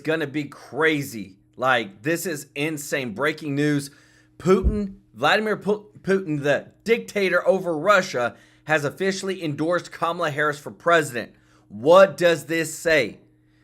going to be crazy. Like, this is insane. Breaking news. Vladimir Putin, the dictator over Russia, has officially endorsed Kamala Harris for president. What does this say?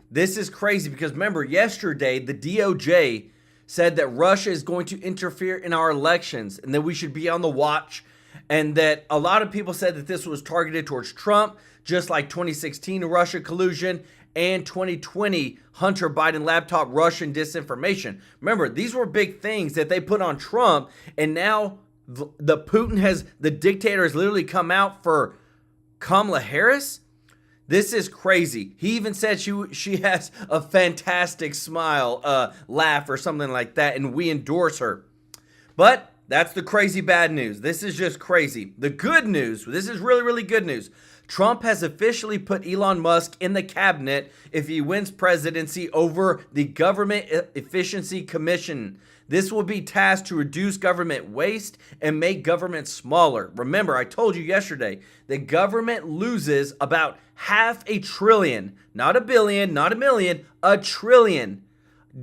This is crazy because remember, yesterday, the DOJ said that Russia is going to interfere in our elections and that we should be on the watch, and that a lot of people said that this was targeted towards Trump, just like 2016 Russia collusion and 2020 Hunter Biden laptop Russian disinformation. Remember, these were big things that they put on Trump, and now the dictator has literally come out for Kamala Harris. This is crazy. He even said she has a fantastic smile, laugh or something like that, and we endorse her. But that's the crazy bad news. This is just crazy. The good news, this is really, really good news. Trump has officially put Elon Musk in the cabinet if he wins presidency over the Government Efficiency Commission. This will be tasked to reduce government waste and make government smaller. Remember, I told you yesterday, the government loses about $500 billion, not a billion, not a million, $1 trillion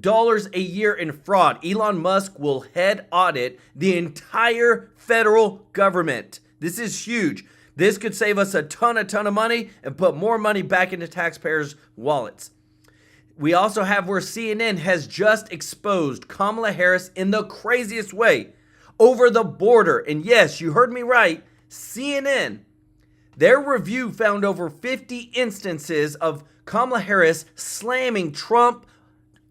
a year in fraud. Elon Musk will head audit the entire federal government. This is huge. This could save us a ton of money and put more money back into taxpayers' wallets. We also have where CNN has just exposed Kamala Harris in the craziest way over the border. And yes, you heard me right, CNN. Their review found over 50 instances of Kamala Harris slamming Trump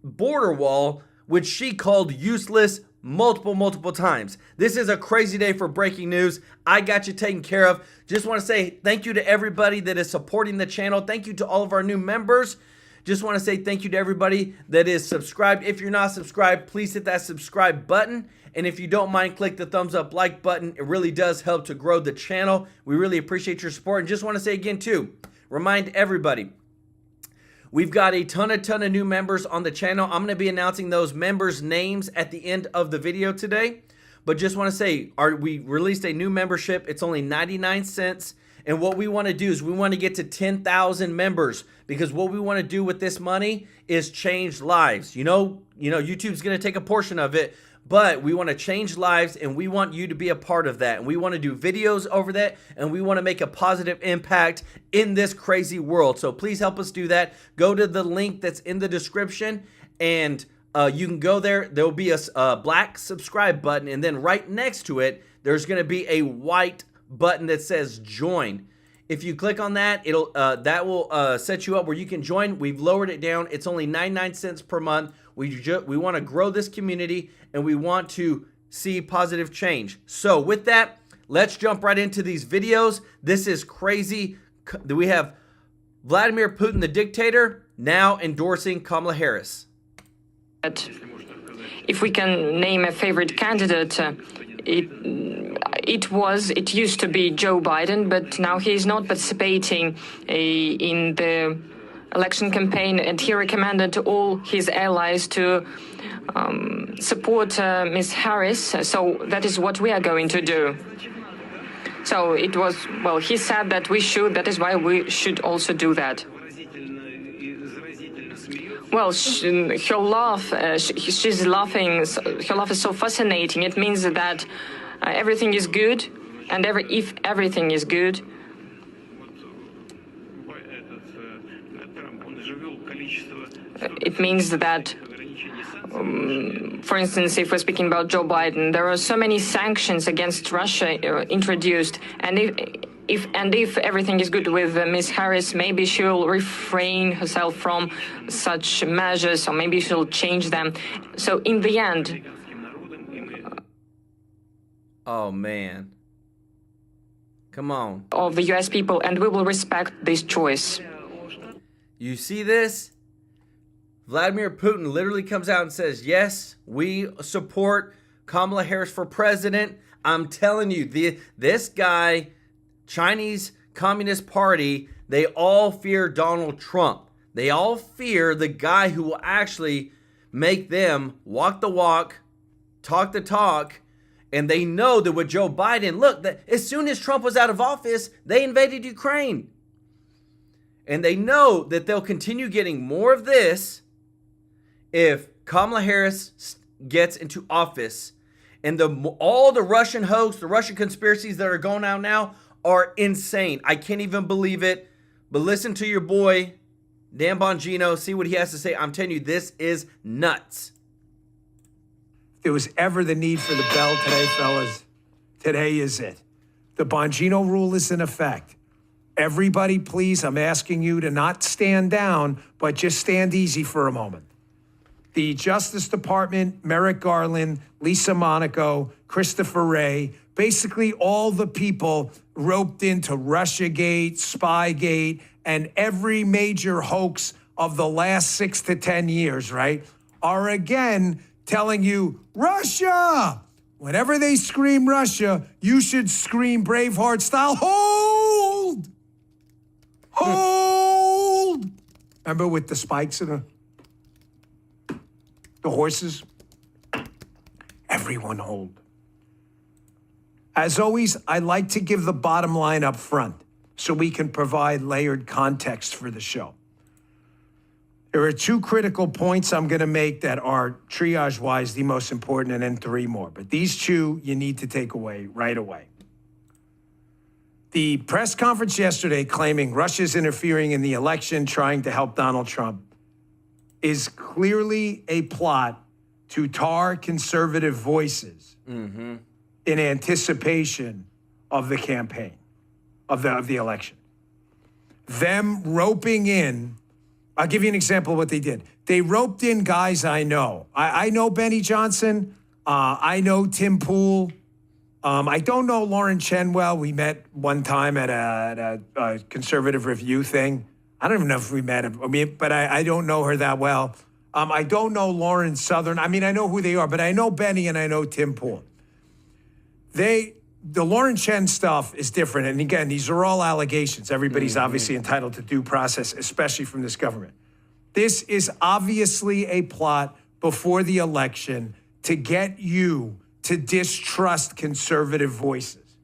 border wall, which she called useless multiple times. This is a crazy day for breaking news. I got you taken care of. Just want to say thank you to everybody that is supporting the channel. Thank you to all of our new members. Just want to say thank you to everybody that is subscribed. If you're not subscribed, please hit that subscribe button. And if you don't mind, click the thumbs up like button. It really does help to grow the channel. We really appreciate your support. And just want to say again too, remind everybody, we've got a ton of new members on the channel. I'm going to be announcing those members' names at the end of the video today. But just want to say, we released a new membership. It's only 99 cents. And what we want to do is we want to get to 10,000 members, because what we want to do with this money is change lives. You know, YouTube's going to take a portion of it, but we want to change lives, and we want you to be a part of that. And we want to do videos over that, and we want to make a positive impact in this crazy world. So please help us do that. Go to the link that's in the description, and you can go there. There will be a black subscribe button, and then right next to it, there's going to be a white button that says join. If you click on that, it'll that will set you up where you can join. We've lowered it down. It's only 99 cents per month. We want to grow this community, and we want to see positive change. So with that, let's jump right into these videos. This is crazy. We have Vladimir Putin, the dictator, now endorsing Kamala Harris. If we can name a favorite candidate, it used to be Joe Biden, but now he is not participating in the election campaign, and he recommended to all his allies to support Ms. Harris. So that is what we are going to do. So it was, well, he said that we should, that is why we should also do that. Well, her laugh, she's laughing, her laugh is so fascinating. It means that everything is good, and if everything is good, it means that, for instance, if we're speaking about Joe Biden, there are so many sanctions against Russia introduced, and if everything is good with Ms. Harris, maybe she'll refrain herself from such measures, or maybe she'll change them. So in the end... Oh, man. Come on. ...of the U.S. people, and we will respect this choice. You see this? Vladimir Putin literally comes out and says, yes, we support Kamala Harris for president. I'm telling you, this guy... Chinese Communist Party, they all fear Donald Trump. They all fear the guy who will actually make them walk the walk, talk the talk, and they know that with Joe Biden, look, as soon as Trump was out of office, they invaded Ukraine. And they know that they'll continue getting more of this, if Kamala Harris gets into office and all the Russian hoax, the Russian conspiracies that are going out now are insane. I can't even believe it. But listen to your boy, Dan Bongino, see what he has to say. I'm telling you, this is nuts. If there was ever the need for the bell today, fellas, today is it. The Bongino rule is in effect. Everybody, please, I'm asking you to not stand down, but just stand easy for a moment. The Justice Department, Merrick Garland, Lisa Monaco, Christopher Wray, basically all the people roped into Russiagate, Spygate, and every major hoax of the last 6 to 10 years, right, are again telling you, Russia! Whenever they scream Russia, you should scream Braveheart style, hold! Hold! Remember with the spikes and the horses? Everyone hold. As always, I like to give the bottom line up front so we can provide layered context for the show. There are 2 critical points I'm going to make that are triage-wise the most important, and then 3 more. But these 2 you need to take away right away. The press conference yesterday claiming Russia's interfering in the election, trying to help Donald Trump, is clearly a plot to tar conservative voices in anticipation of the campaign, of the election. Them roping in, I'll give you an example of what they did. They roped in guys I know. I know Benny Johnson. I know Tim Pool. I don't know Lauren Chen well. We met one time at a conservative review thing. I don't even know if we met him, but I don't know her that well. I don't know Lauren Southern. I mean, I know who they are, but I know Benny and I know Tim Pool. The Lauren Chen stuff is different. And again, these are all allegations. Everybody's obviously entitled to due process, especially from this government. This is obviously a plot before the election to get you to distrust conservative voices.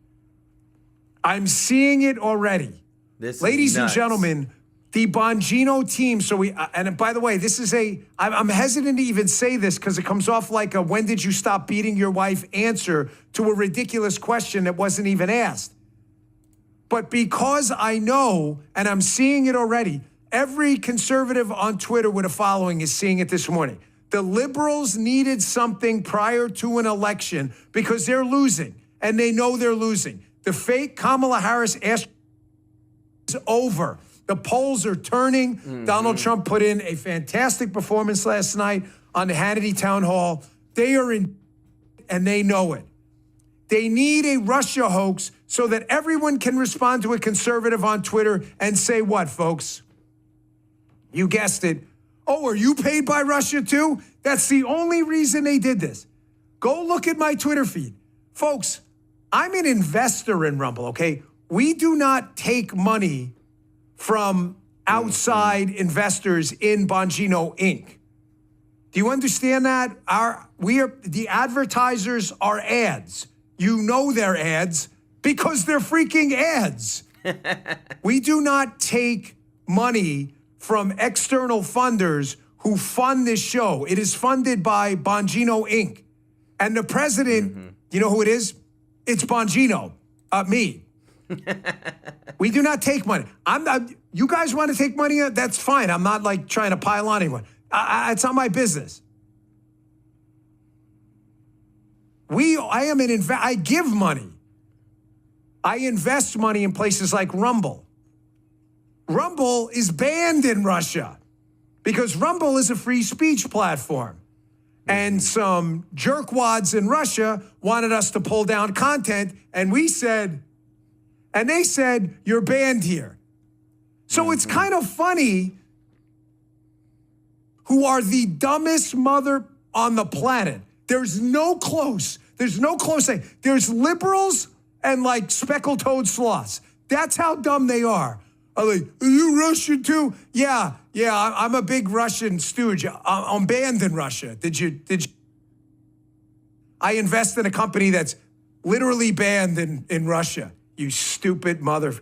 I'm seeing it already. Ladies and gentlemen, the Bongino team. And by the way, this is I'm hesitant to even say this because it comes off like a when did you stop beating your wife answer to a ridiculous question that wasn't even asked. But because I know, and I'm seeing it already, every conservative on Twitter with a following is seeing it this morning. The liberals needed something prior to an election because they're losing, and they know they're losing. The fake Kamala Harris is over. The polls are turning. Donald Trump put in a fantastic performance last night on the Hannity Town Hall. They are in, and they know it. They need a Russia hoax so that everyone can respond to a conservative on Twitter and say what, folks? You guessed it. Oh, are you paid by Russia too? That's the only reason they did this. Go look at my Twitter feed. Folks, I'm an investor in Rumble, okay? We do not take money from outside investors in Bongino Inc. Do you understand that? The advertisers are ads. You know they're ads because they're freaking ads. We do not take money from external funders who fund this show. It is funded by Bongino Inc. And the president, you know who it is? It's Bongino, me. We do not take money. You guys want to take money? That's fine. I'm not like trying to pile on anyone. It's not my business. I give money. I invest money in places like Rumble. Rumble is banned in Russia because Rumble is a free speech platform. And some jerkwads in Russia wanted us to pull down content, and they said, you're banned here. So it's kind of funny who are the dumbest mother on the planet. There's no close thing. There's liberals and like speckled-toed sloths. That's how dumb they are. Are you Russian too? Yeah, I'm a big Russian stooge. I'm banned in Russia. Did you? I invest in a company that's literally banned in Russia. You stupid mother.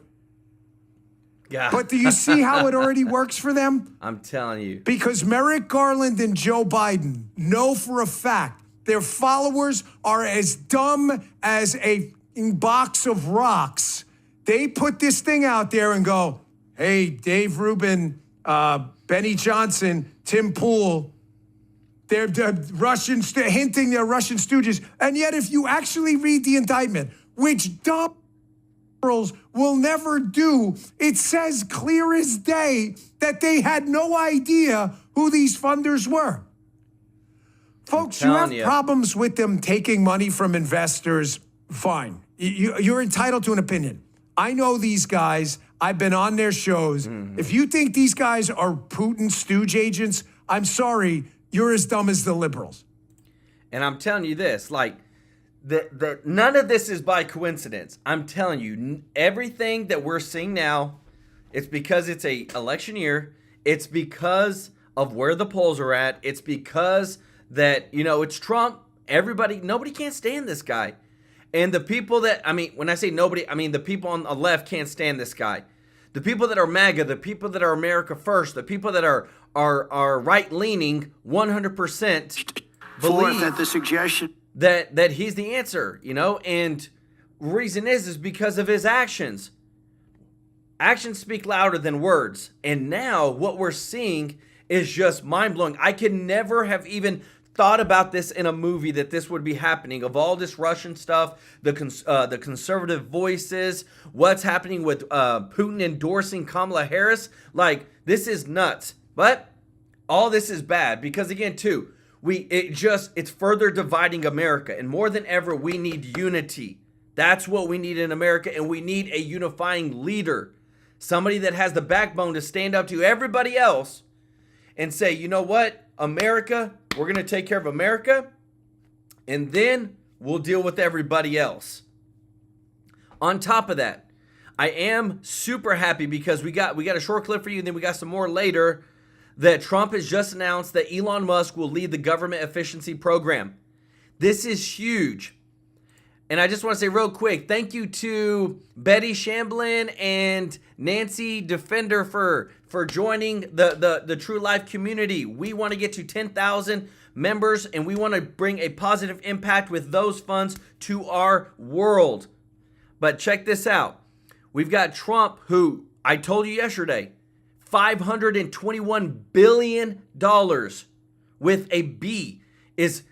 Yeah. But do you see how it already works for them? I'm telling you. Because Merrick Garland and Joe Biden know for a fact their followers are as dumb as a box of rocks. They put this thing out there and go, hey, Dave Rubin, Benny Johnson, Tim Pool, they're hinting they're Russian stooges. And yet if you actually read the indictment, which dumb will never do, it says clear as day that they had no idea who these funders were. Folks, you have problems with them taking money from investors, fine. You're entitled to an opinion. I know these guys. I've been on their shows. If you think these guys are Putin stooge agents, I'm sorry, you're as dumb as the liberals. And I'm telling you this, like, that none of this is by coincidence. I'm telling you, everything that we're seeing now, it's because it's a election year. It's because of where the polls are at. It's because that, it's Trump. Nobody can't stand this guy. And the people that, when I say nobody, the people on the left can't stand this guy. The people that are MAGA, the people that are America First, the people that are right-leaning, 100% believe that the suggestion that he's the answer, and reason is because of his actions. Actions speak louder than words. And now what we're seeing is just mind-blowing. I could never have even thought about this in a movie that this would be happening, of all this Russian stuff, the conservative voices, what's happening with Putin endorsing Kamala Harris. Like, this is nuts. But all this is bad because, again, too, it's further dividing America. And more than ever, we need unity. That's what we need in America, and we need a unifying leader. Somebody that has the backbone to stand up to everybody else and say, you know what, America, we're going to take care of America, and then we'll deal with everybody else. On top of that, I am super happy because we got a short clip for you, and then we got some more later, that Trump has just announced that Elon Musk will lead the government efficiency program. This is huge. And I just want to say real quick, thank you to Betty Shamblin and Nancy Defender for joining the True Life community. We want to get to 10,000 members, and we want to bring a positive impact with those funds to our world. But check this out. We've got Trump, who I told you yesterday, $521 billion with a B is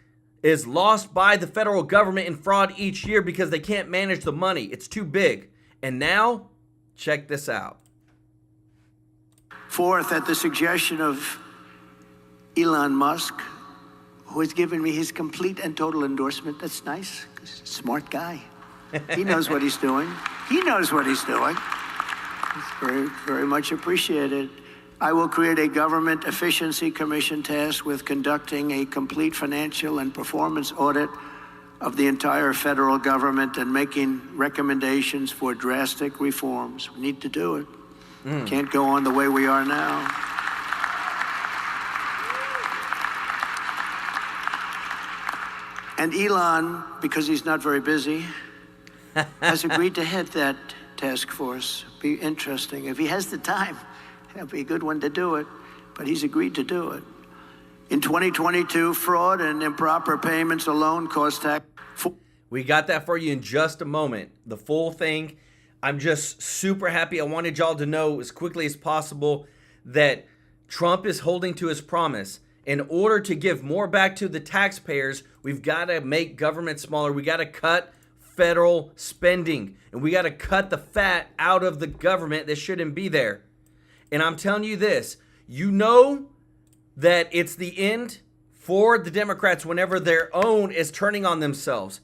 lost by the federal government in fraud each year because they can't manage the money. It's too big. And now, check this out. Fourth, at the suggestion of Elon Musk, who has given me his complete and total endorsement. That's nice, 'cause he's a smart guy. He knows what he's doing. He knows what he's doing. It's very, very much appreciated. I will create a government efficiency commission tasked with conducting a complete financial and performance audit of the entire federal government and making recommendations for drastic reforms. We need to do it. Can't go on the way we are now. And Elon, because he's not very busy, has agreed to head that task force. Be interesting. If he has the time, it'll be a good one to do it, but he's agreed to do it. In 2022, fraud and improper payments alone cost tax. We got that for you in just a moment. The full thing. I'm just super happy. I wanted y'all to know as quickly as possible that Trump is holding to his promise. In order to give more back to the taxpayers, we've got to make government smaller. We got to cut federal spending, and we got to cut the fat out of the government that shouldn't be there. And I'm telling you this, you know that it's the end for the Democrats whenever their own is turning on themselves.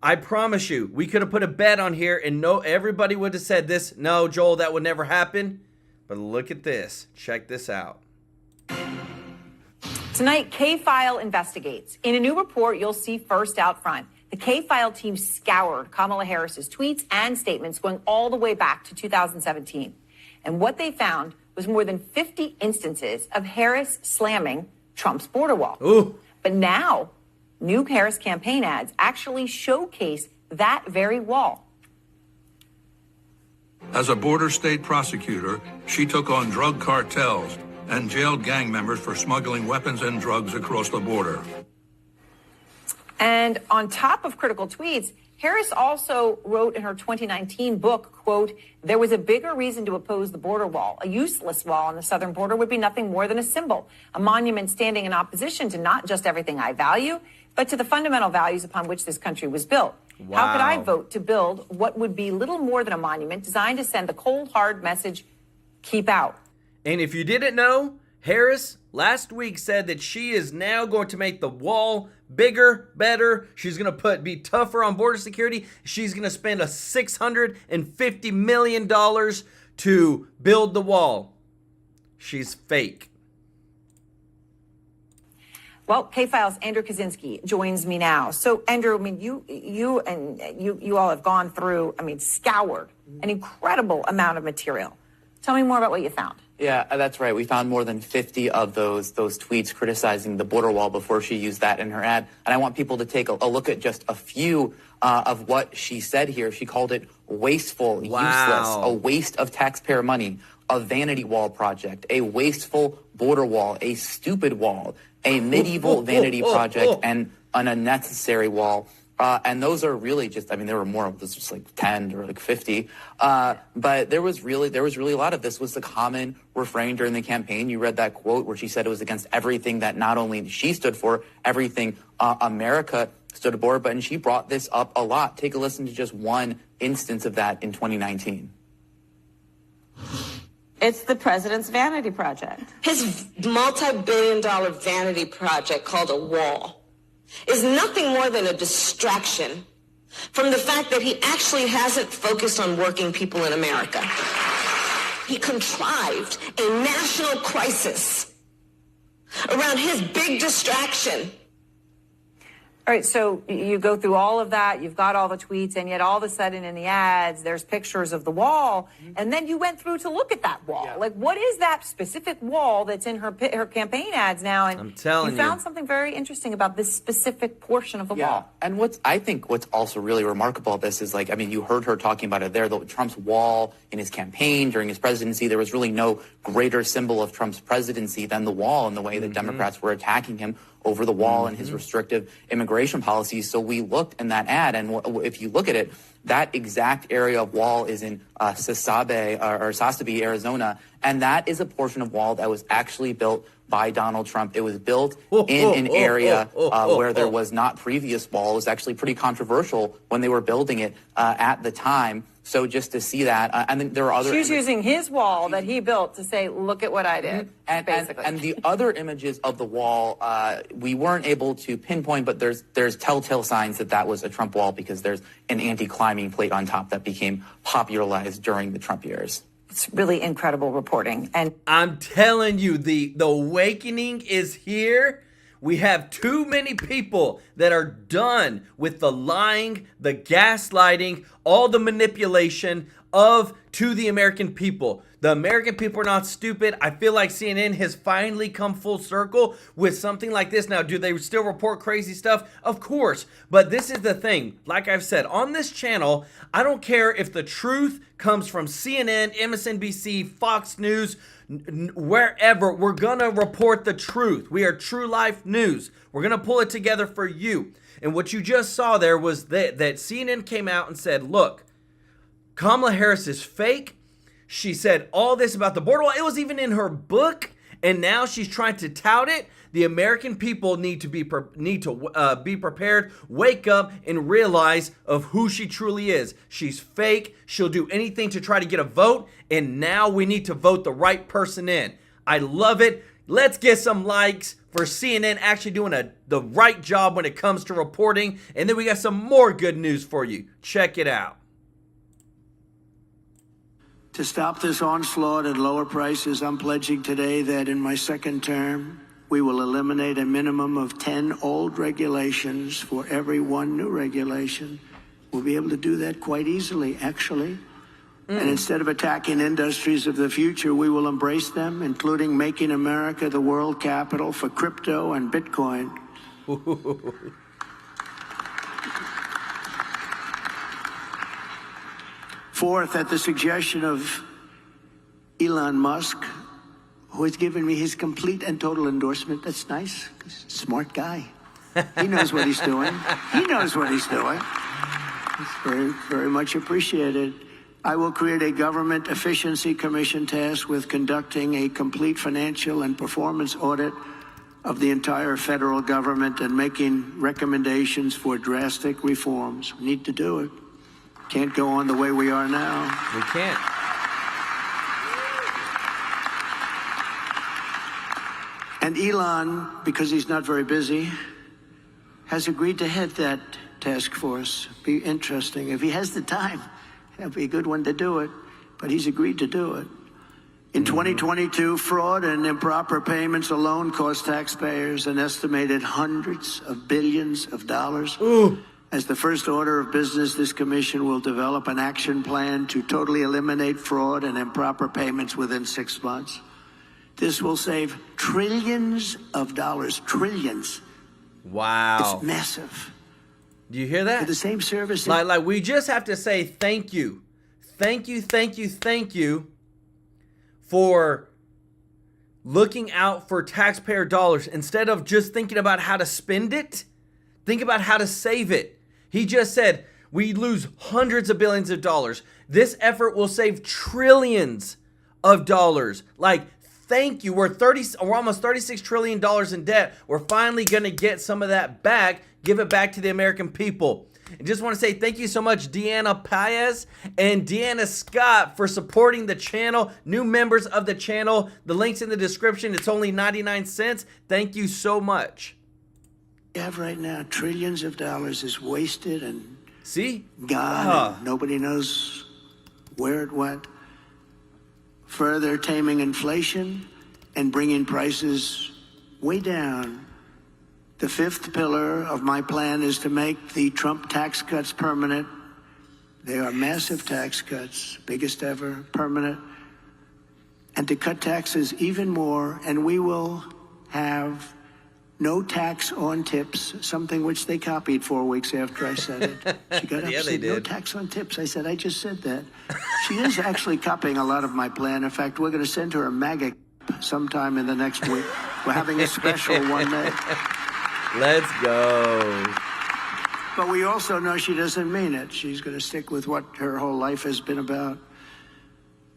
I promise you, we could have put a bet on here and everybody would have said this. No, Joel, that would never happen. But look at this. Check this out. Tonight, K-File investigates. In a new report, you'll see first out front. The K-File team scoured Kamala Harris's tweets and statements going all the way back to 2017. And what they found was more than 50 instances of Harris slamming Trump's border wall. Ooh. But now, new Harris campaign ads actually showcase that very wall. As a border state prosecutor, she took on drug cartels and jailed gang members for smuggling weapons and drugs across the border. And on top of critical tweets, Harris also wrote in her 2019 book, quote, "There was a bigger reason to oppose the border wall. A useless wall on the southern border would be nothing more than a symbol, a monument standing in opposition to not just everything I value, but to the fundamental values upon which this country was built. Wow. How could I vote to build what would be little more than a monument designed to send the cold, hard message, keep out?" And if you didn't know, Harris last week said that she is now going to make the wall bigger, better. She's going to be tougher on border security. She's going to spend a $650 million to build the wall. She's fake. Well, K-File's Andrew Kaczynski joins me now. So, Andrew, I mean, you all have gone through, scoured an incredible amount of material. Tell me more about what you found. Yeah, that's right. We found more than 50 of those tweets criticizing the border wall before she used that in her ad. And I want people to take a look at just a few of what she said here. She called it wasteful, useless, a waste of taxpayer money, a vanity wall project, a wasteful border wall, a stupid wall, a medieval vanity project, and an unnecessary wall. And those are really just, there were more of this, just like 10 or like 50. But there was really a lot of this was the common refrain during the campaign. You read that quote where she said it was against everything that not only she stood for, everything America stood for, but and she brought this up a lot. Take a listen to just one instance of that in 2019. It's the president's vanity project. His multi-billion-dollar vanity project called a wall is nothing more than a distraction from the fact that he actually hasn't focused on working people in America. He contrived a national crisis around his big distraction. All right, so you go through all of that, you've got all the tweets, and yet all of a sudden in the ads, there's pictures of the wall, and then you went through to look at that wall. Yeah. Like, what is that specific wall that's in her campaign ads now? And I'm telling you found something very interesting about this specific portion of the wall. And I think what's also really remarkable about this is, you heard her talking about it there, Trump's wall in his campaign during his presidency. There was really no greater symbol of Trump's presidency than the wall and the way that Democrats were attacking him over the wall and his restrictive immigration policies. So we looked in that ad, and if you look at it, that exact area of wall is in Sasabe, Arizona, and that is a portion of wall that was actually built by Donald Trump. It was built in an area where there was not previous wall. It was actually pretty controversial when they were building it at the time. So just to see that, and then there are other. She's using his wall that he built to say, "Look at what I did." Basically, and the other images of the wall, we weren't able to pinpoint, but there's telltale signs that was a Trump wall because there's an anti-climbing plate on top that became popularized during the Trump years. It's really incredible reporting, and I'm telling you, the awakening is here. We have too many people that are done with the lying, the gaslighting, all the manipulation to the American people. The American people are not stupid. I feel like CNN has finally come full circle with something like this. Now, do they still report crazy stuff? Of course. But this is the thing. Like I've said, on this channel, I don't care if the truth comes from CNN, MSNBC, Fox News, wherever. We're gonna report the truth. We are True Life News. We're gonna pull it together for you. And what you just saw there was that CNN came out and said, look, Kamala Harris is fake. She said all this about the border wall. It was even in her book, and now she's trying to tout it. The American people need to be prepared, wake up, and realize of who she truly is. She's fake. She'll do anything to try to get a vote, and now we need to vote the right person in. I love it. Let's get some likes for CNN actually doing the right job when it comes to reporting, and then we got some more good news for you. Check it out. To stop this onslaught at lower prices, I'm pledging today that in my second term, we will eliminate a minimum of 10 old regulations for every one new regulation. We'll be able to do that quite easily, actually. And instead of attacking industries of the future, we will embrace them, including making America the world capital for crypto and Bitcoin. Fourth, at the suggestion of Elon Musk, who has given me his complete and total endorsement. That's nice. Smart guy. He knows what he's doing. He knows what he's doing. It's very, very much appreciated. I will create a government efficiency commission tasked with conducting a complete financial and performance audit of the entire federal government and making recommendations for drastic reforms. We need to do it. Can't go on the way we are now. We can't. And Elon, because he's not very busy, has agreed to head that task force. Be interesting. If he has the time, that'd be a good one to do it. But he's agreed to do it. In 2022, fraud and improper payments alone cost taxpayers an estimated hundreds of billions of dollars. Ooh. As the first order of business, this commission will develop an action plan to totally eliminate fraud and improper payments within 6 months. This will save trillions of dollars, trillions. Wow. It's massive. Do you hear that? For the same service. Like we just have to say thank you. Thank you, thank you, thank you for looking out for taxpayer dollars. Instead of just thinking about how to spend it, think about how to save it. He just said we lose hundreds of billions of dollars. This effort will save trillions of dollars. Like, thank you. We're almost $36 trillion in debt. We're finally going to get some of that back, give it back to the American people. I just want to say thank you so much, Deanna Paez and Deanna Scott, for supporting the channel. New members of the channel, the link's in the description. It's only 99 cents. Thank you so much. We have right now trillions of dollars is wasted and gone. And nobody knows where it went. Further taming inflation and bringing prices way down. The fifth pillar of my plan is to make the Trump tax cuts permanent. They are massive tax cuts, biggest ever, permanent. And to cut taxes even more, and we will have no tax on tips, something which they copied 4 weeks after I said it. She got up and said, no tax on tips. I said, I just said that. She is actually copying a lot of my plan. In fact, we're going to send her a MAGA sometime in the next week. We're having a special one day. Let's go. But we also know she doesn't mean it. She's going to stick with what her whole life has been about.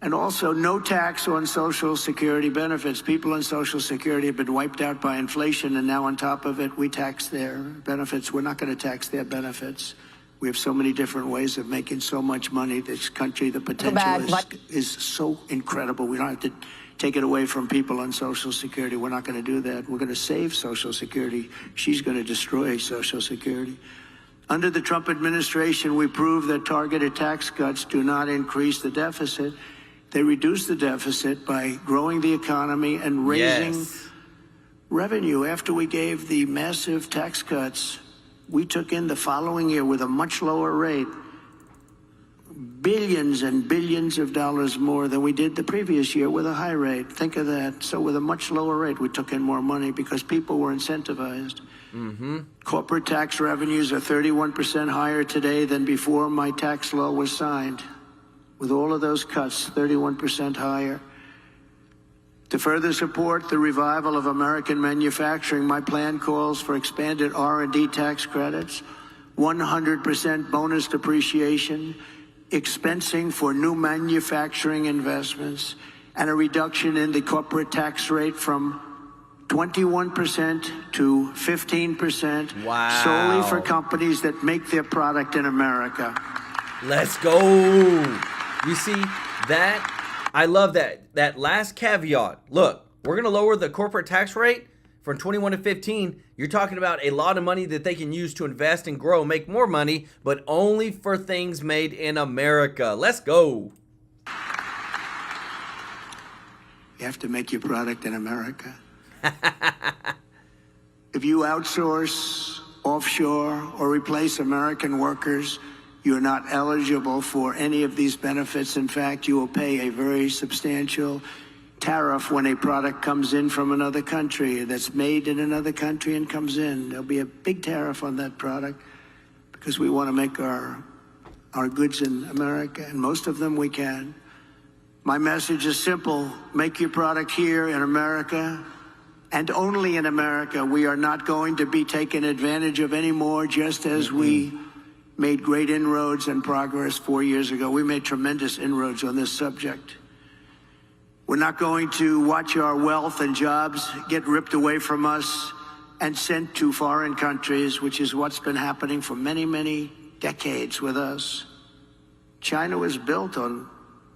And also, no tax on Social Security benefits. People on Social Security have been wiped out by inflation, and now on top of it, we tax their benefits. We're not going to tax their benefits. We have so many different ways of making so much money. This country, the potential is so incredible. We don't have to take it away from people on Social Security. We're not going to do that. We're going to save Social Security. She's going to destroy Social Security. Under the Trump administration, we proved that targeted tax cuts do not increase the deficit. They reduce the deficit by growing the economy and raising revenue. After we gave the massive tax cuts, we took in the following year with a much lower rate, billions and billions of dollars more than we did the previous year with a high rate. Think of that. So with a much lower rate, we took in more money because people were incentivized. Corporate tax revenues are 31% higher today than before my tax law was signed. With all of those cuts, 31% higher. To further support the revival of American manufacturing, my plan calls for expanded R&D tax credits, 100% bonus depreciation, expensing for new manufacturing investments, and a reduction in the corporate tax rate from 21% to 15%. Wow. Solely for companies that make their product in America. Let's go. You see that? I love that. That last caveat. Look, we're going to lower the corporate tax rate from 21 to 15. You're talking about a lot of money that they can use to invest and grow, make more money, but only for things made in America. Let's go. You have to make your product in America. If you outsource, offshore, or replace American workers, you're not eligible for any of these benefits. In fact, you will pay a very substantial tariff when a product comes in from another country that's made in another country and comes in. There'll be a big tariff on that product because we want to make our our goods in America, and most of them we can. My message is simple. Make your product here in America, and only in America. We are not going to be taken advantage of anymore, just as we made great inroads and progress 4 years ago. We made tremendous inroads on this subject. We're not going to watch our wealth and jobs get ripped away from us and sent to foreign countries, which is what's been happening for many, many decades with us. China was built on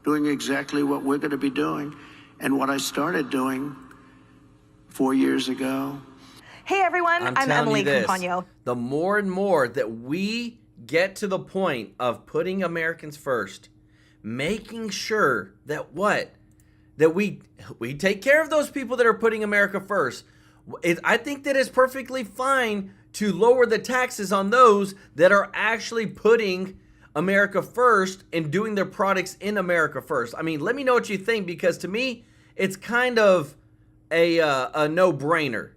doing exactly what we're going to be doing and what I started doing 4 years ago. Hey everyone, I'm Emily Compagno. The more and more that we get to the point of putting Americans first, making sure that that we take care of those people that are putting America first. I think that it's perfectly fine to lower the taxes on those that are actually putting America first and doing their products in America first. I mean, let me know what you think, because to me, it's kind of a no-brainer.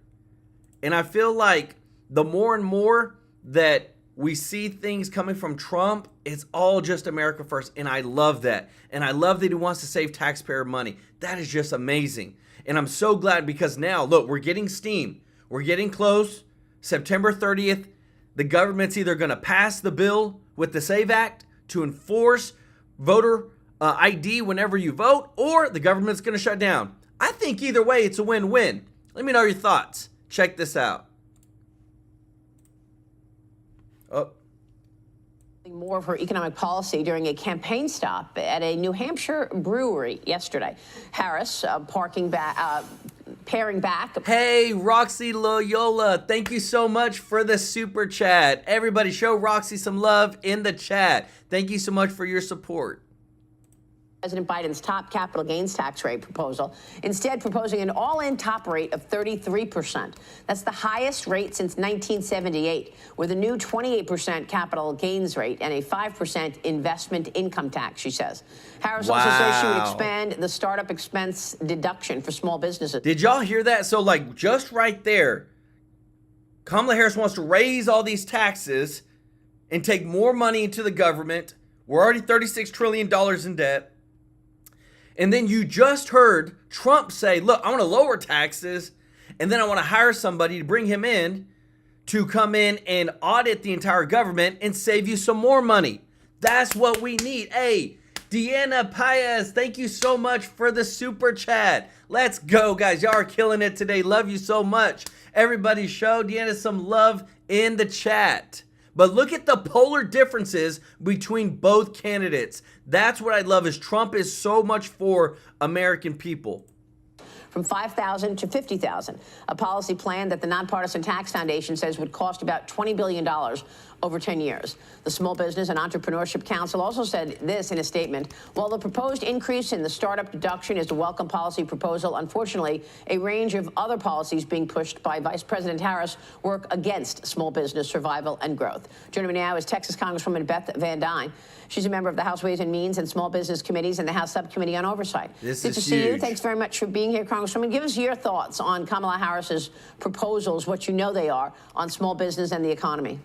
And I feel like the more and more that we see things coming from Trump, it's all just America first. And I love that. And I love that he wants to save taxpayer money. That is just amazing. And I'm so glad, because now, look, we're getting steam. We're getting close. September 30th, the government's either going to pass the bill with the SAVE Act to enforce voter ID whenever you vote, or the government's going to shut down. I think either way, it's a win-win. Let me know your thoughts. Check this out. More of her economic policy during a campaign stop at a New Hampshire brewery yesterday. Harris paring back. Hey, Roxy Loyola, thank you so much for the super chat. Everybody show Roxy some love in the chat. Thank you so much for your support. President Biden's top capital gains tax rate proposal, instead proposing an all-in top rate of 33%. That's the highest rate since 1978, with a new 28% capital gains rate and a 5% investment income tax, she says. Harris also says she would expand the startup expense deduction for small businesses. Did y'all hear that? So, like, just right there, Kamala Harris wants to raise all these taxes and take more money into the government. We're already $36 trillion in debt. And then you just heard Trump say, look, I want to lower taxes, and then I want to hire somebody to bring him in to come in and audit the entire government and save you some more money. That's what we need. Hey, Deanna Paez, thank you so much for the super chat. Let's go, guys. Y'all are killing it today. Love you so much. Everybody show Deanna some love in the chat. But look at the polar differences between both candidates. That's what I love, is Trump is so much for American people. From $5,000 to $50,000, a policy plan that the Nonpartisan Tax Foundation says would cost about $20 billion over 10 years. The Small Business and Entrepreneurship Council also said this in a statement: while the proposed increase in the startup deduction is a welcome policy proposal, unfortunately, a range of other policies being pushed by Vice President Harris work against small business survival and growth. Joining me now is Texas Congresswoman Beth Van Duyne. She's a member of the House Ways and Means and Small Business Committees and the House Subcommittee on Oversight. Good to see you. Thanks very much for being here, Congresswoman. Give us your thoughts on Kamala Harris's proposals, what you know they are, on small business and the economy.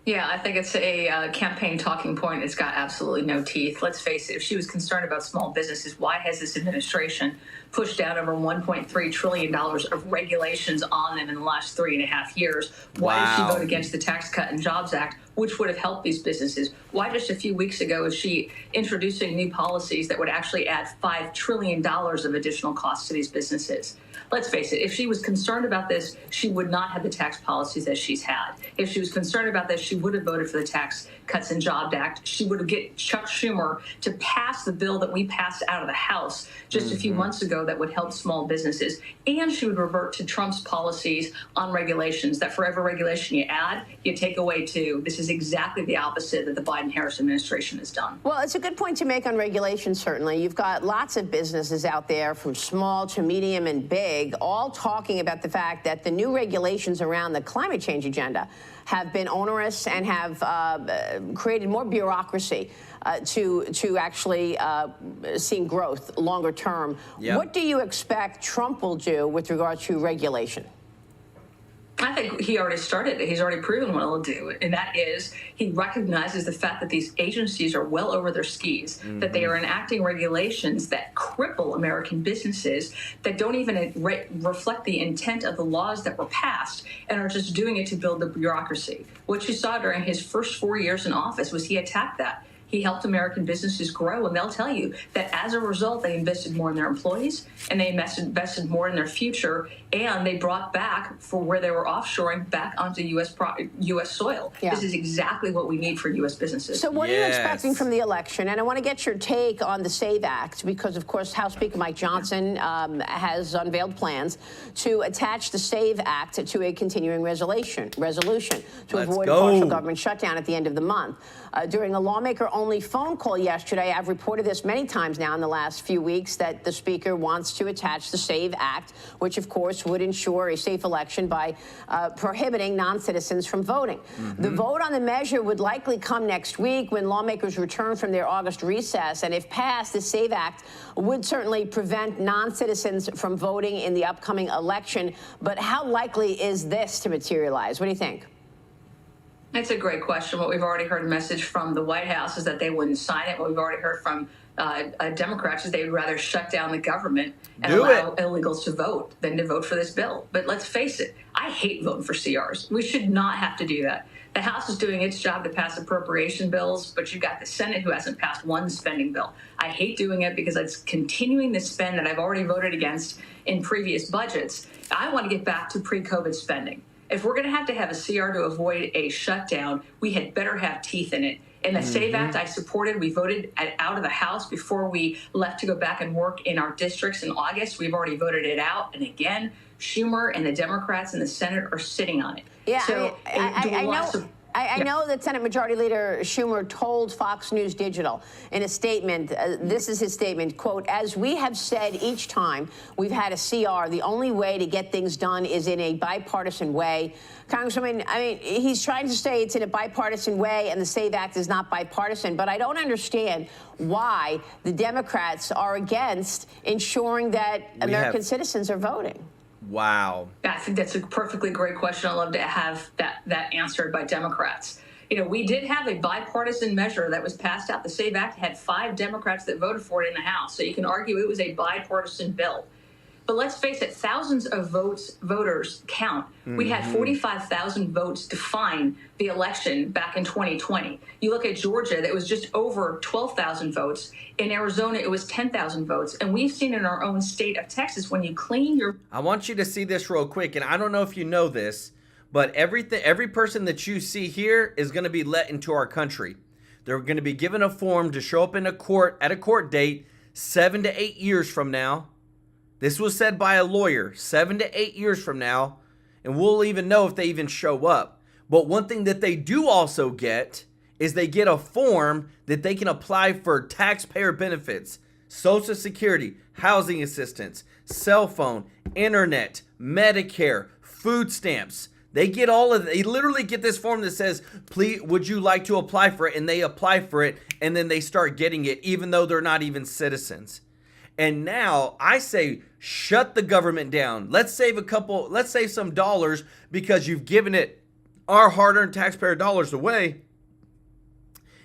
Yeah, I think it's a campaign talking point. It's got absolutely no teeth. Let's face it, if she was concerned about small businesses, why has this administration pushed out over $1.3 trillion of regulations on them in the last 3.5 years? Why did she vote against the Tax Cut and Jobs Act, which would have helped these businesses? Why just a few weeks ago is she introducing new policies that would actually add $5 trillion of additional costs to these businesses? Let's face it, if she was concerned about this, she would not have the tax policies that she's had. If she was concerned about this, she would have voted for the Tax Cuts and Jobs Act. She would have get Chuck Schumer to pass the bill that we passed out of the House just a few months ago that would help small businesses. And she would revert to Trump's policies on regulations, that for every regulation you add, you take away two. This is exactly the opposite that the Biden-Harris administration has done. Well, it's a good point to make on regulations, certainly. You've got lots of businesses out there, from small to medium and big, all talking about the fact that the new regulations around the climate change agenda have been onerous and have created more bureaucracy to actually seeing growth longer term. Yep. What do you expect Trump will do with regard to regulation? I think think he already started it. He's already proven what he'll do. And that is he recognizes the fact that these agencies are well over their skis, that they are enacting regulations that cripple American businesses, that don't even reflect the intent of the laws that were passed, and are just doing it to build the bureaucracy. What you saw during his first 4 years in office was he attacked that. He helped American businesses grow, and they'll tell you that as a result, they invested more in their employees, and they invested more in their future, and they brought back for where they were offshoring back onto U.S. soil. Yeah. This is exactly what we need for U.S. businesses. So what are you expecting from the election? And I want to get your take on the SAVE Act, because, of course, House Speaker Mike Johnson has unveiled plans to attach the SAVE Act to a continuing resolution to avoid a partial government shutdown at the end of the month. During a lawmaker-only phone call yesterday, I've reported this many times now in the last few weeks, that the Speaker wants to attach the SAVE Act, which, of course, would ensure a safe election by prohibiting non-citizens from voting. The vote on the measure would likely come next week when lawmakers return from their August recess, and if passed, the SAVE Act would certainly prevent non-citizens from voting in the upcoming election. But how likely is this to materialize? What do you think? It's a great question. What we've already heard a message from the White House is that they wouldn't sign it. What we've already heard from Democrats is they would rather shut down the government and allow illegals to vote than to vote for this bill. But let's face it, I hate voting for CRs. We should not have to do that. The House is doing its job to pass appropriation bills, but you've got the Senate who hasn't passed one spending bill. I hate doing it because it's continuing the spend that I've already voted against in previous budgets. I want to get back to pre-COVID spending. If we're going to have a CR to avoid a shutdown, we had better have teeth in it. And the SAVE Act I supported, we voted out of the House before we left to go back and work in our districts in August. We've already voted it out. And again, Schumer and the Democrats in the Senate are sitting on it. Yeah, so I know that Senate Majority Leader Schumer told Fox News Digital in a statement, this is his statement, quote, "As we have said each time we've had a CR, the only way to get things done is in a bipartisan way." Congresswoman, I mean, he's trying to say it's in a bipartisan way and the SAVE Act is not bipartisan, but I don't understand why the Democrats are against ensuring that American citizens are voting. Wow. I think that's a perfectly great question. I'd love to have that answered by Democrats. You know, we did have a bipartisan measure that was passed out. The SAVE Act had 5 Democrats that voted for it in the House. So you can argue it was a bipartisan bill. But let's face it, thousands of voters count. We had 45,000 votes define the election back in 2020. You look at Georgia, that was just over 12,000 votes. In Arizona, it was 10,000 votes. And we've seen in our own state of Texas, when you clean your... I want you to see this real quick, and I don't know if you know this, but every person that you see here is going to be let into our country. They're going to be given a form to show up in a court at a court date 7 to 8 years from now. This was said by a lawyer 7 to 8 years from now, and we'll even know if they even show up. But one thing that they do also get is they get a form that they can apply for taxpayer benefits, Social Security, housing assistance, cell phone, internet, Medicare, food stamps. They get they literally get this form that says, "Please, would you like to apply for it?" And they apply for it, and then they start getting it, even though they're not even citizens. And now I say, shut the government down. Let's save some dollars, because you've given it our hard-earned taxpayer dollars away.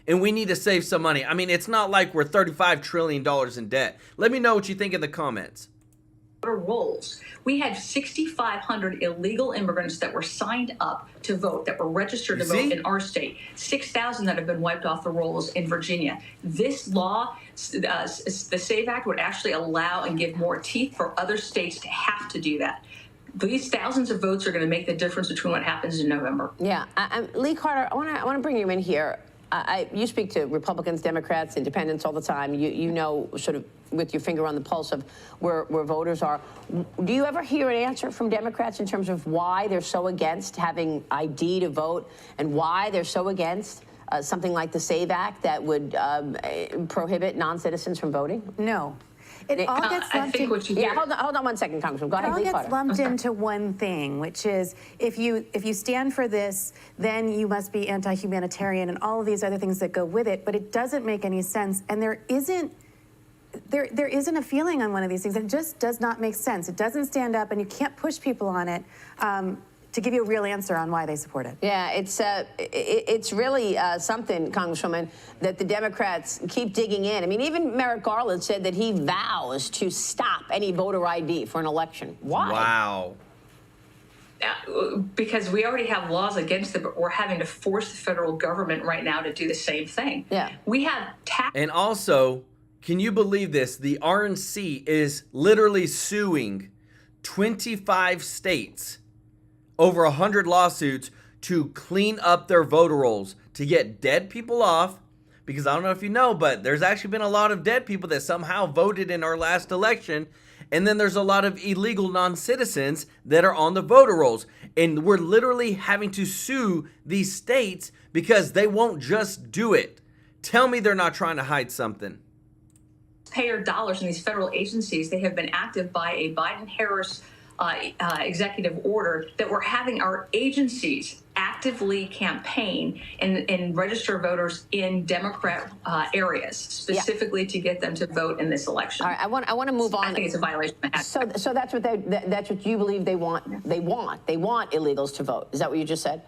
And we need to save some money. I mean, it's not like we're $35 trillion in debt. Let me know what you think in the comments. Rolls. We had 6,500 illegal immigrants that were signed up to vote, that were registered to vote in our state. 6,000 that have been wiped off the rolls in Virginia. This law, the SAVE Act, would actually allow and give more teeth for other states to have to do that. These thousands of votes are going to make the difference between what happens in November. Yeah. Lee Carter, I want to bring you in here. You speak to Republicans, Democrats, independents all the time. You know, sort of with your finger on the pulse of where voters are. Do you ever hear an answer from Democrats in terms of why they're so against having ID to vote, and why they're so against something like the SAVE Act that would prohibit non-citizens from voting? No. It all gets lumped hold on one second, Congressman. Go ahead, Lee Carter. It all gets lumped into one thing, which is if you stand for this, then you must be anti-humanitarian and all of these other things that go with it. But it doesn't make any sense, and there isn't a feeling on one of these things. It just does not make sense. It doesn't stand up, and you can't push people on it. to give you a real answer on why they support it. Yeah, it's really something, Congresswoman, that the Democrats keep digging in. I mean, even Merrick Garland said that he vows to stop any voter ID for an election. Why? Wow. Because we already have laws against it, but we're having to force the federal government right now to do the same thing. Yeah. We have And also, can you believe this? The RNC is literally suing 25 states over 100 lawsuits to clean up their voter rolls, to get dead people off. Because I don't know if you know, but there's actually been a lot of dead people that somehow voted in our last election. And then there's a lot of illegal non-citizens that are on the voter rolls. And we're literally having to sue these states because they won't just do it. Tell me they're not trying to hide something. taxpayer dollars in these federal agencies. They have been active by a Biden-Harris executive order that we're having our agencies actively campaign and register voters in Democrat areas, specifically to get them to vote in this election. All right, I want to move on. I think it's a violation of the So that's what that's what you believe they want. They want illegals to vote. Is that what you just said?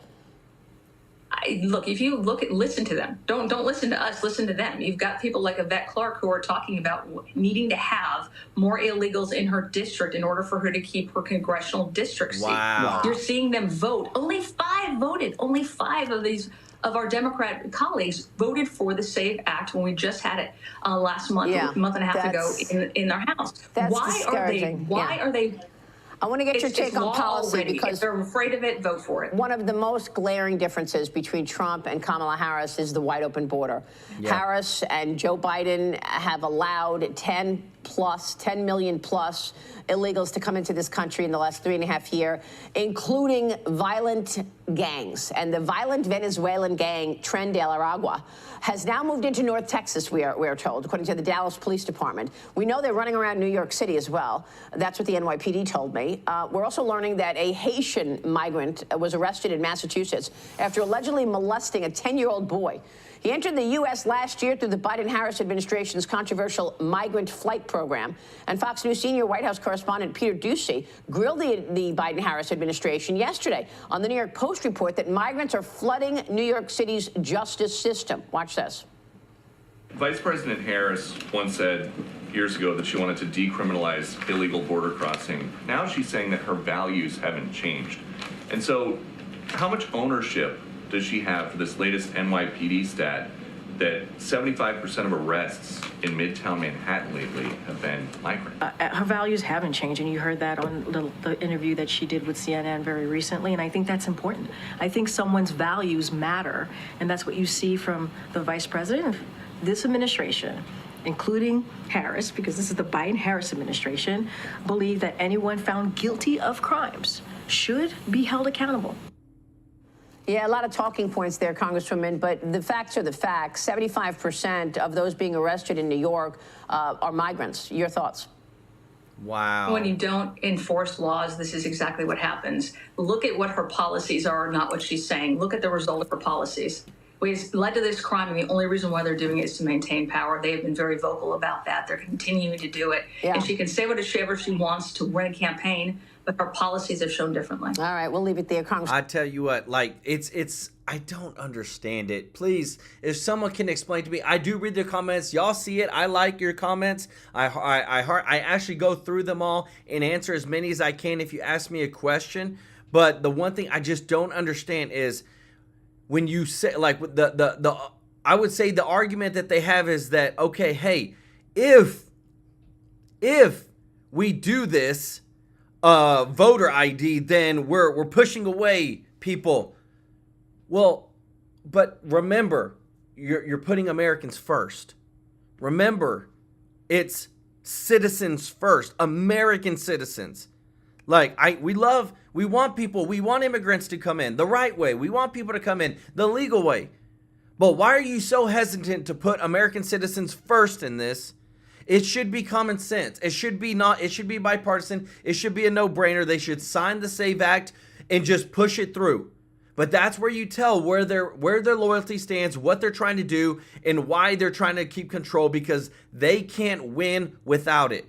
Look, if you listen to them. Don't listen to us. Listen to them. You've got people like Yvette Clarke who are talking about needing to have more illegals in her district in order for her to keep her congressional district seat. Wow. You're seeing them vote. Only 5 voted. Only 5 of our Democrat colleagues voted for the SAVE Act when we just had it last month, a month and a half ago in our House. Why are they? I want to get your take on policy because if they're afraid of it, vote for it. One of the most glaring differences between Trump and Kamala Harris is the wide open border. Yeah. Harris and Joe Biden have allowed 10 million plus illegals to come into this country in the last 3.5 years, including violent gangs. And the violent Venezuelan gang, Tren de Aragua, has now moved into North Texas, we are told, according to the Dallas Police Department. We know they're running around New York City as well. That's what the NYPD told me. We're also learning that a Haitian migrant was arrested in Massachusetts after allegedly molesting a 10-year-old boy. He entered the U.S. last year through the Biden-Harris administration's controversial migrant flight program. And Fox News senior White House correspondent Peter Doocy grilled the Biden-Harris administration yesterday on the New York Post report that migrants are flooding New York City's justice system. Watch this. Vice President Harris once said years ago that she wanted to decriminalize illegal border crossing. Now she's saying that her values haven't changed. And so how much ownership does she have for this latest NYPD stat that 75% of arrests in Midtown Manhattan lately have been migrant? Her values haven't changed, and you heard that on the interview that she did with CNN very recently, and I think that's important. I think someone's values matter, and that's what you see from the vice president of this administration, including Harris, because this is the Biden-Harris administration, believe that anyone found guilty of crimes should be held accountable. Yeah, a lot of talking points there, Congresswoman, but the facts are the facts. 75% of those being arrested in New York are migrants. Your thoughts? Wow. When you don't enforce laws, this is exactly what happens. Look at what her policies are, not what she's saying. Look at the result of her policies. It's led to this crime, and the only reason why they're doing it is to maintain power. They have been very vocal about that. They're continuing to do it. Yeah. And she can say whatever she wants to win a campaign, but her policies have shown differently. All right, we'll leave it there, Congressman. I tell you what, like, it's I don't understand it. Please, if someone can explain to me. I do read the comments. Y'all see it. I like your comments. I actually go through them all and answer as many as I can if you ask me a question. But the one thing I just don't understand is when you say, like, I would say the argument that they have is that, okay, hey, if we do this voter ID, then we're pushing away people. Well, but remember, you're putting Americans first. Remember, it's citizens first, American citizens. Like, we want immigrants to come in the right way. We want people to come in the legal way. But why are you so hesitant to put American citizens first in this? It should be common sense. It should be bipartisan. It should be a no-brainer. They should sign the SAVE Act and just push it through. But that's where you tell where their loyalty stands, what they're trying to do, and why they're trying to keep control, because they can't win without it.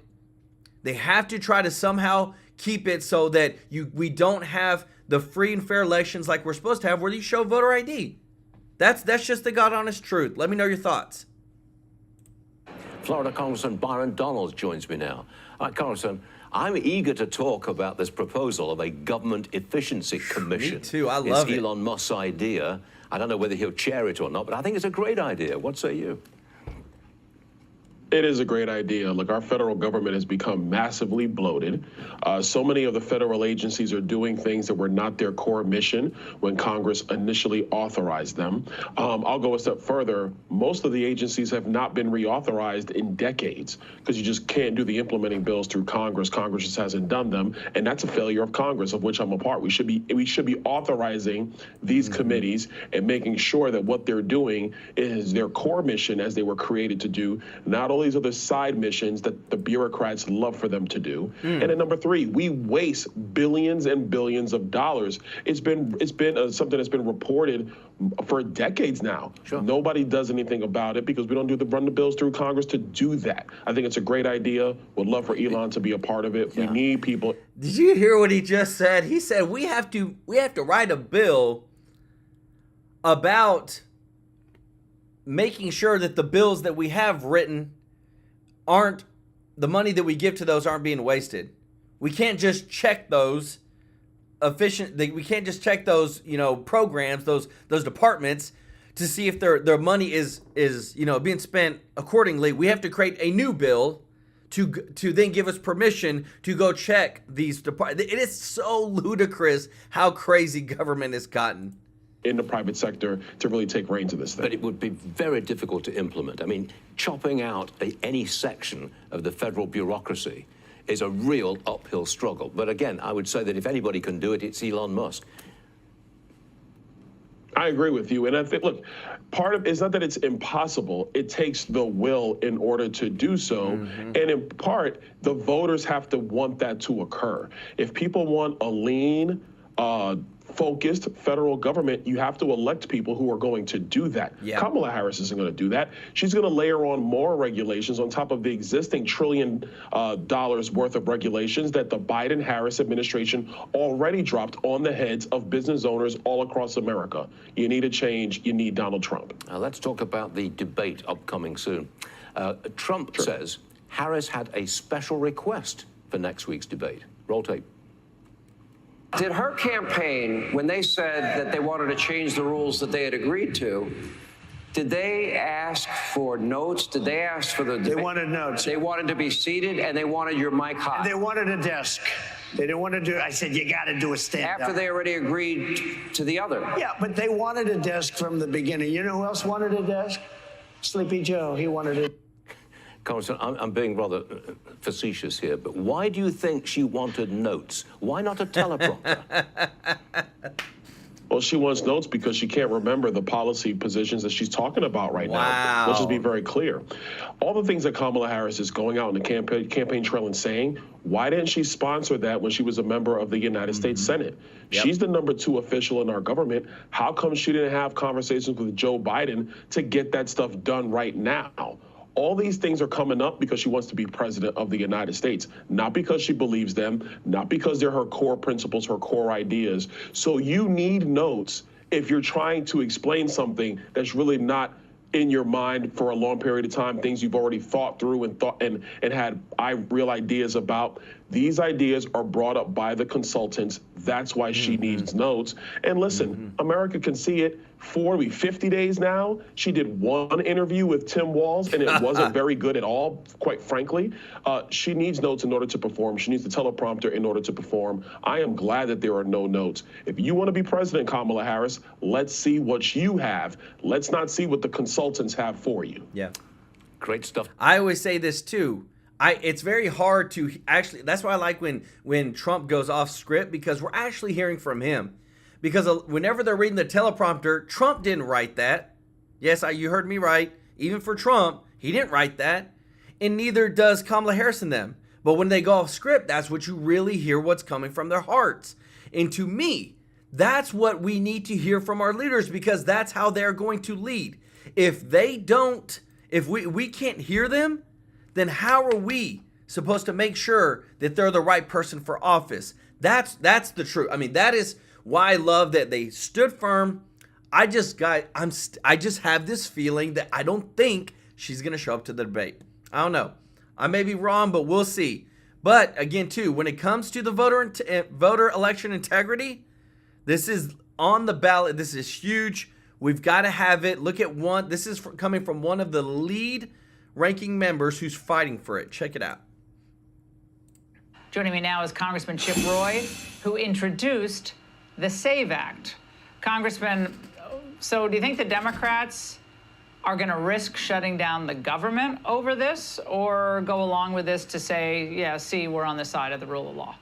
They have to try to somehow keep it so that we don't have the free and fair elections like we're supposed to have, where you show voter ID. That's just the God honest truth. Let me know your thoughts. Florida Congressman Byron Donalds joins me now. Congressman, I'm eager to talk about this proposal of a government efficiency commission. Me too. I love it. It's Elon Musk's idea. I don't know whether he'll chair it or not, but I think it's a great idea. What say you? It is a great idea. Look, our federal government has become massively bloated. So many of the federal agencies are doing things that were not their core mission when Congress initially authorized them. I'll go a step further. Most of the agencies have not been reauthorized in decades because you just can't do the implementing bills through Congress. Congress just hasn't done them, and that's a failure of Congress, of which I'm a part. We should be authorizing these committees and making sure that what they're doing is their core mission as they were created to do, not only these other side missions that the bureaucrats love for them to do. And then number three, we waste billions and billions of dollars. It's been something that's been reported for decades now. Sure. Nobody does anything about it because we don't run the bills through Congress to do that. I think it's a great idea. Would love for Elon to be a part of it. Yeah. We need people. Did you hear what he just said? He said we have to write a bill about making sure that the bills that we have written aren't, the money that we give to those aren't being wasted. We can't just check those we can't just check those, programs, those departments to see if their money is being spent accordingly. We have to create a new bill to then give us permission to go check these departments. It is so ludicrous how crazy government has gotten in the private sector to really take reins of this thing. But it would be very difficult to implement. I mean, chopping out any section of the federal bureaucracy is a real uphill struggle. But again, I would say that if anybody can do it, it's Elon Musk. I agree with you. And I think, look, part of it's not that it's impossible. It takes the will in order to do so. And in part, the voters have to want that to occur. If people want a lean, focused federal government, you have to elect people who are going to do that. Yeah. Kamala Harris isn't going to do that. She's going to layer on more regulations on top of the existing $1 trillion worth of regulations that the Biden-Harris administration already dropped on the heads of business owners all across America. You need a change. You need Donald Trump. Let's talk about the debate upcoming soon. Trump says Harris had a special request for next week's debate. Roll tape. Did her campaign, when they said that they wanted to change the rules that they had agreed to, did they ask for notes? Did they ask for the debate? They wanted notes. They wanted to be seated, and they wanted your mic hot. They wanted a desk. They didn't want to do it. I said, you got to do a stand-up. After they already agreed to the other. Yeah, but they wanted a desk from the beginning. You know who else wanted a desk? Sleepy Joe. He wanted it. Congressman, I'm being rather facetious here, but why do you think she wanted notes? Why not a teleprompter? Well, she wants notes because she can't remember the policy positions that she's talking about right now. Let's just be very clear. All the things that Kamala Harris is going out on the campaign trail and saying, why didn't she sponsor that when she was a member of the United States Senate? Yep. She's the #2 official in our government. How come she didn't have conversations with Joe Biden to get that stuff done right now? All these things are coming up because she wants to be president of the United States, not because she believes them, not because they're her core principles, her core ideas. So you need notes if you're trying to explain something that's really not in your mind for a long period of time, things you've already thought through and had real ideas about. These ideas are brought up by the consultants. That's why she needs notes. And listen, America can see it. 50 days now, she did one interview with Tim Walz, and it wasn't very good at all, quite frankly. She needs notes in order to perform. She needs the teleprompter in order to perform. I am glad that there are no notes. If you want to be president, Kamala Harris, let's see what you have. Let's not see what the consultants have for you. Yeah. Great stuff. I always say this, too. It's very hard to actually, that's why I like when Trump goes off script, because we're actually hearing from him. Because whenever they're reading the teleprompter, Trump didn't write that. Yes, you heard me right. Even for Trump, he didn't write that. And neither does Kamala Harris and them. But when they go off script, that's what you really hear what's coming from their hearts. And to me, that's what we need to hear from our leaders, because that's how they're going to lead. If they don't, if we can't hear them, then how are we supposed to make sure that they're the right person for office. That's the truth. I mean, that is why I love that they stood firm. I just have this feeling that I don't think she's going to show up to the debate. I don't know. I may be wrong, but we'll see. But again, too, when it comes to the voter election integrity, this is on the ballot. This is huge. We've got to have it. Look at one. This is coming from one of the lead ranking members who's fighting for it. Check it out. Joining me now is Congressman Chip Roy, who introduced the SAVE Act. Congressman, so do you think the Democrats are going to risk shutting down the government over this, or go along with this to say, yeah, see, we're on the side of the rule of law?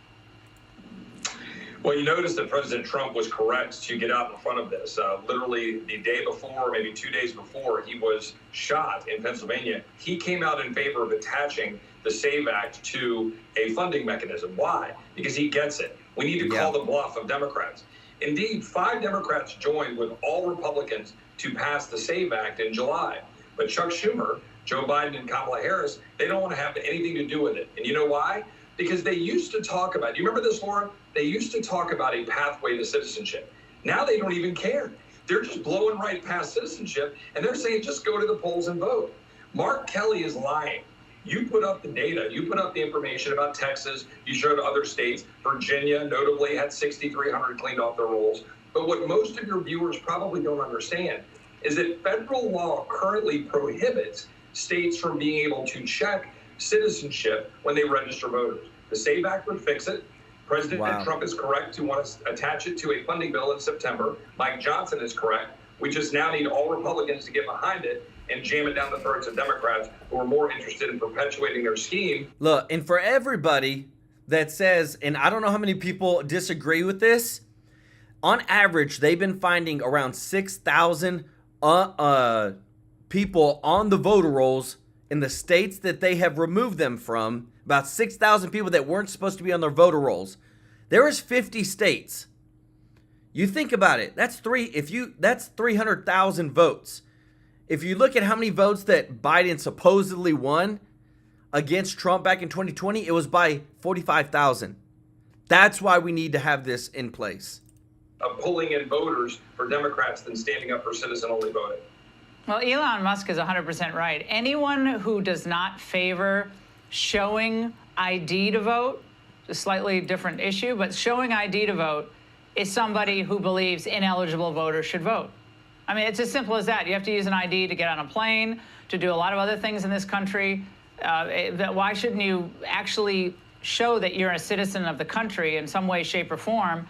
Well, you notice that President Trump was correct to get out in front of this. Literally the day before, maybe 2 days before he was shot in Pennsylvania, he came out in favor of attaching the SAVE Act to a funding mechanism. Why? Because he gets it. We need to call the bluff of Democrats. Indeed, 5 Democrats joined with all Republicans to pass the SAVE Act in July. But Chuck Schumer, Joe Biden, and Kamala Harris, they don't want to have anything to do with it. And you know why? Because they used to talk about, do you remember this, Laura? They used to talk about a pathway to citizenship. Now they don't even care. They're just blowing right past citizenship, and they're saying just go to the polls and vote. Mark Kelly is lying. You put up the data. You put up the information about Texas. You showed other states. Virginia, notably, had 6,300 cleaned off their rolls. But what most of your viewers probably don't understand is that federal law currently prohibits states from being able to check citizenship when they register voters. The SAVE Act would fix it. President Trump is correct to want to attach it to a funding bill in September. Mike Johnson is correct. We just now need all Republicans to get behind it and jam it down the throats of Democrats who are more interested in perpetuating their scheme. Look, and for everybody that says, and I don't know how many people disagree with this, on average, they've been finding around 6,000 people on the voter rolls in the states that they have removed them from. About 6,000 people that weren't supposed to be on their voter rolls. There is 50 states. You think about it. That's 300,000 votes. If you look at how many votes that Biden supposedly won against Trump back in 2020, it was by 45,000. That's why we need to have this in place. Of pulling in voters for Democrats than standing up for citizen-only voting. Well, Elon Musk is 100% right. Anyone who does not favor showing ID to vote, a slightly different issue, but showing ID to vote is somebody who believes ineligible voters should vote. I mean, it's as simple as that. You have to use an ID to get on a plane, to do a lot of other things in this country. Why shouldn't you actually show that you're a citizen of the country in some way, shape, or form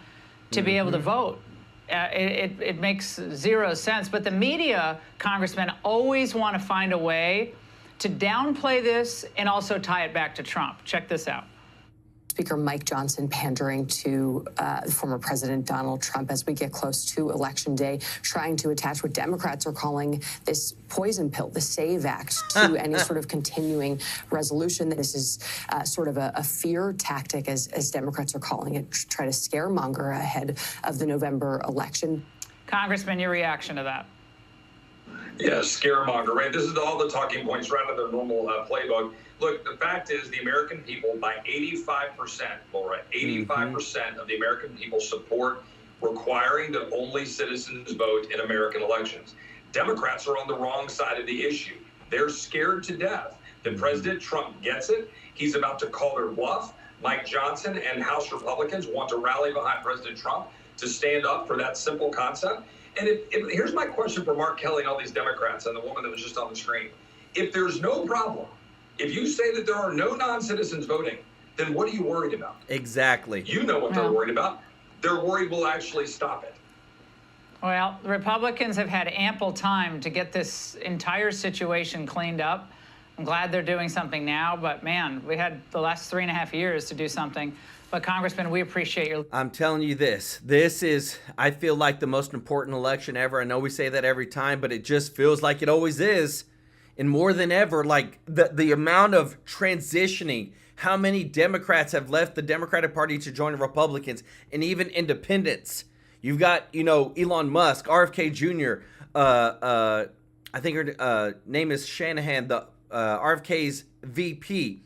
to be able to vote? It makes zero sense. But the media, Congressman, always want to find a way to downplay this and also tie it back to Trump. Check this out. Speaker Mike Johnson pandering to former President Donald Trump as we get close to Election Day, trying to attach what Democrats are calling this poison pill, the SAVE Act, to any sort of continuing resolution. This is sort of a fear tactic, as Democrats are calling it, to try to scaremonger ahead of the November election. Congressman, your reaction to that? Yeah, scaremonger, right? This is all the talking points right out of their normal playbook. Look, the fact is the American people, by 85%, Laura, 85% of the American people support requiring that only citizens vote in American elections. Democrats are on the wrong side of the issue. They're scared to death that President Trump gets it. He's about to call their bluff. Mike Johnson and House Republicans want to rally behind President Trump to stand up for that simple concept. And here's my question for Mark Kelly and all these Democrats and the woman that was just on the screen. If there's no problem, if you say that there are no non-citizens voting, then what are you worried about? Exactly. You know what they're worried about. They're worried we'll actually stop it. Well, the Republicans have had ample time to get this entire situation cleaned up. I'm glad they're doing something now, but man, we had the last 3.5 years to do something. But Congressman, we appreciate your... I'm telling you this is, I feel like, the most important election ever. I know we say that every time, but it just feels like it always is. And more than ever, like the amount of transitioning, how many Democrats have left the Democratic Party to join the Republicans, and even independents. You've got, Elon Musk, RFK Jr., I think her name is Shanahan, the RFK's VP.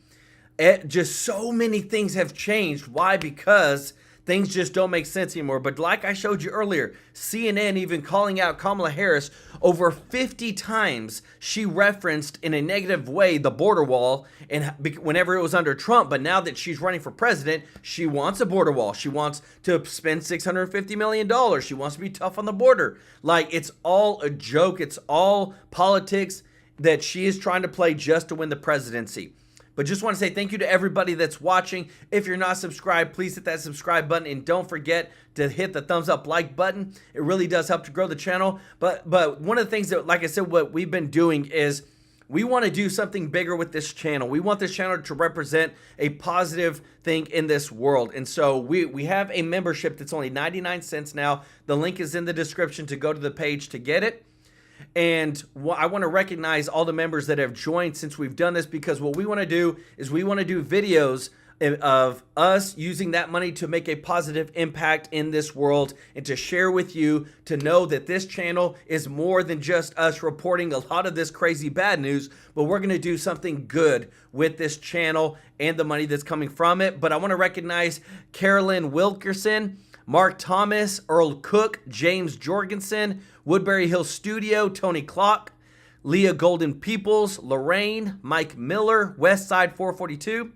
Just so many things have changed. Why? Because things just don't make sense anymore. But like I showed you earlier, CNN even calling out Kamala Harris over 50 times. She referenced in a negative way the border wall and whenever it was under Trump. But now that she's running for president, she wants a border wall. She wants to spend $650 million. She wants to be tough on the border. Like, it's all a joke. It's all politics that she is trying to play just to win the presidency. But just want to say thank you to everybody that's watching. If you're not subscribed, please hit that subscribe button. And don't forget to hit the thumbs up like button. It really does help to grow the channel. But one of the things that, like I said, what we've been doing is we want to do something bigger with this channel. We want this channel to represent a positive thing in this world. And so we have a membership that's only 99 cents now. The link is in the description to go to the page to get it. And I want to recognize all the members that have joined since we've done this, because what we want to do is we want to do videos of us using that money to make a positive impact in this world and to share with you, to know that this channel is more than just us reporting a lot of this crazy bad news, but we're going to do something good with this channel and the money that's coming from it. But I want to recognize Carolyn Wilkerson, Mark Thomas, Earl Cook, James Jorgensen, Woodbury Hill Studio, Tony Clock, Leah Golden Peoples, Lorraine, Mike Miller, Westside 442,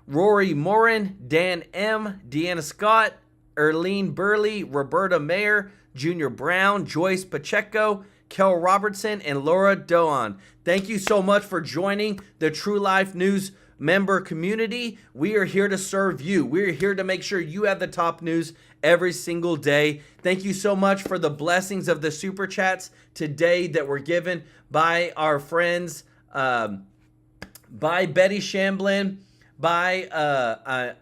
Rory Morin, Dan M, Deanna Scott, Erlene Burley, Roberta Mayer, Junior Brown, Joyce Pacheco, Kel Robertson, and Laura Doan. Thank you so much for joining the True Life News member community. We are here to serve you. We're here to make sure you have the top news every single day. Thank you so much for the blessings of the super chats today that were given by our friends, by Betty Shamblin, by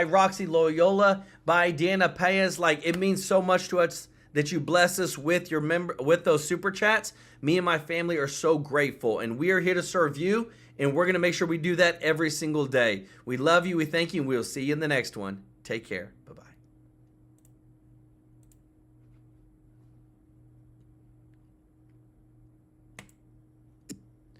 Roxy Loyola, by Deanna Paez. Like, it means so much to us that you bless us with with those super chats. Me and my family are so grateful, and we are here to serve you, and we're going to make sure we do that every single day. We love you, we thank you, and we'll see you in the next one. Take care. Bye-bye.